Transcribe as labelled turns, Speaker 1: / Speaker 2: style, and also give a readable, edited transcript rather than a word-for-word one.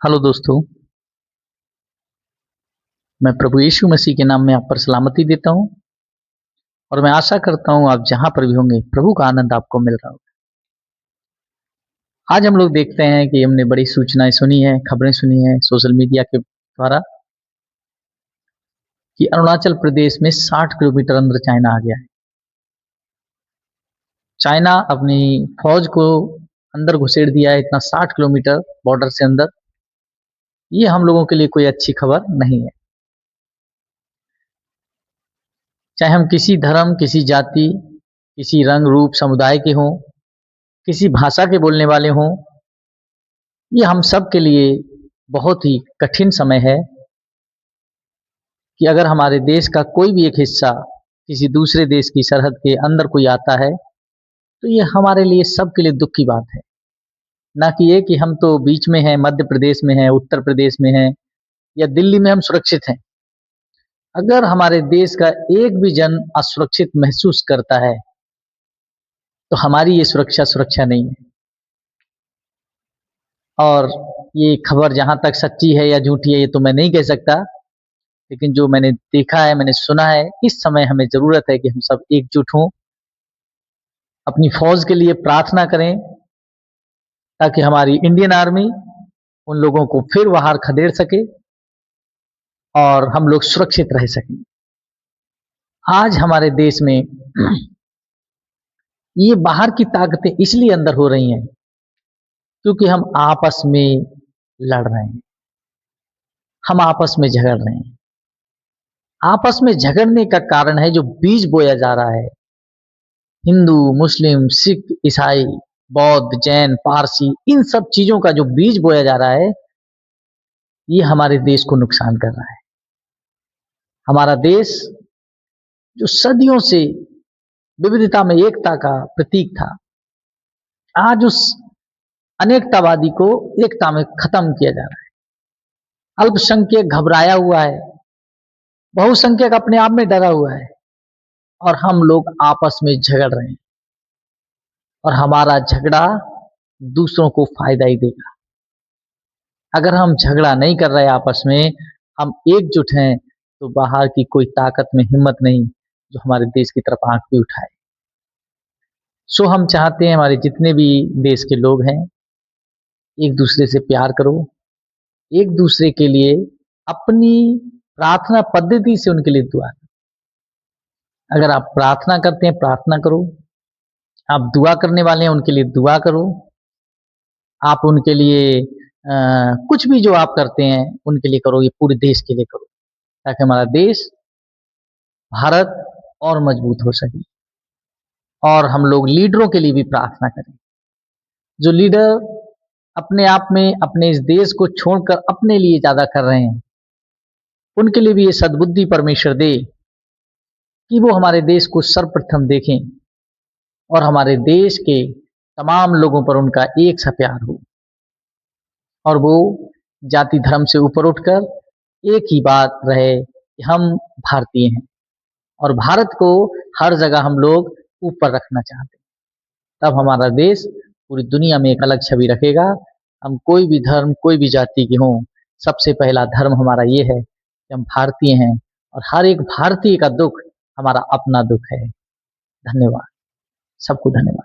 Speaker 1: Hello दोस्तों, मैं प्रभु यीशु मसीह के नाम में आप पर सलामती देता हूँ और मैं आशा करता हूँ आप जहाँ पर भी होंगे प्रभु का आनंद आपको मिल रहा होगा। आज हम लोग देखते हैं कि हमने बड़ी सूचनाएं सुनी है, खबरें सुनी है सोशल मीडिया के द्वारा कि अरुणाचल प्रदेश में 60 किलोमीटर अंदर चाइना आ गया है। चाइना अपनी फौज को अंदर घुसेड़ दिया है, इतना 60 किलोमीटर बॉर्डर से अंदर। ये हम लोगों के लिए कोई अच्छी खबर नहीं है। चाहे हम किसी धर्म, किसी जाति, किसी रंग रूप समुदाय के हों, किसी भाषा के बोलने वाले हों, ये हम सब के लिए बहुत ही कठिन समय है कि अगर हमारे देश का कोई भी एक हिस्सा किसी दूसरे देश की सरहद के अंदर कोई आता है तो ये हमारे लिए सबके लिए दुख की बात है। ना कि ये कि हम तो बीच में हैं, मध्य प्रदेश में हैं, उत्तर प्रदेश में हैं या दिल्ली में हम सुरक्षित हैं। अगर हमारे देश का एक भी जन असुरक्षित महसूस करता है तो हमारी ये सुरक्षा नहीं है। और ये खबर जहां तक सच्ची है या झूठी है ये तो मैं नहीं कह सकता, लेकिन जो मैंने देखा है, मैंने सुना है, इस समय हमें जरूरत है कि हम सब एकजुट हों, अपनी फौज के लिए प्रार्थना करें ताकि हमारी इंडियन आर्मी उन लोगों को फिर बाहर खदेड़ सके और हम लोग सुरक्षित रह सकें। आज हमारे देश में ये बाहर की ताकतें इसलिए अंदर हो रही हैं क्योंकि हम आपस में लड़ रहे हैं, हम आपस में झगड़ रहे हैं। आपस में झगड़ने का कारण है जो बीज बोया जा रहा है, हिंदू, मुस्लिम, सिख, ईसाई, बौद्ध, जैन, पारसी, इन सब चीजों का जो बीज बोया जा रहा है ये हमारे देश को नुकसान कर रहा है। हमारा देश जो सदियों से विविधता में एकता का प्रतीक था, आज उस अनेकतावादी को एकता में खत्म किया जा रहा है। अल्पसंख्यक घबराया हुआ है, बहुसंख्यक अपने आप में डरा हुआ है और हम लोग आपस में झगड़ रहे हैं और हमारा झगड़ा दूसरों को फायदा ही देगा। अगर हम झगड़ा नहीं कर रहे आपस में, हम एकजुट हैं, तो बाहर की कोई ताकत में हिम्मत नहीं जो हमारे देश की तरफ आंख भी उठाए। सो हम चाहते हैं हमारे जितने भी देश के लोग हैं एक दूसरे से प्यार करो, एक दूसरे के लिए अपनी प्रार्थना पद्धति से उनके लिए दुआ करो। अगर आप प्रार्थना करते हैं प्रार्थना करो, आप दुआ करने वाले हैं उनके लिए दुआ करो, आप उनके लिए कुछ भी जो आप करते हैं उनके लिए करो, ये पूरे देश के लिए करो ताकि हमारा देश भारत और मजबूत हो सके। और हम लोग लीडरों के लिए भी प्रार्थना करें, जो लीडर अपने आप में अपने इस देश को छोड़कर अपने लिए ज्यादा कर रहे हैं, उनके लिए भी ये सद्बुद्धि परमेश्वर दे कि वो हमारे देश को सर्वप्रथम देखें और हमारे देश के तमाम लोगों पर उनका एक सा प्यार हो और वो जाति धर्म से ऊपर उठकर एक ही बात रहे कि हम भारतीय हैं और भारत को हर जगह हम लोग ऊपर रखना चाहते हैं। तब हमारा देश पूरी दुनिया में एक अलग छवि रखेगा। हम कोई भी धर्म, कोई भी जाति के हों, सबसे पहला धर्म हमारा ये है कि हम भारतीय हैं और हर एक भारतीय का दुख हमारा अपना दुख है। धन्यवाद, सबको धन्यवाद।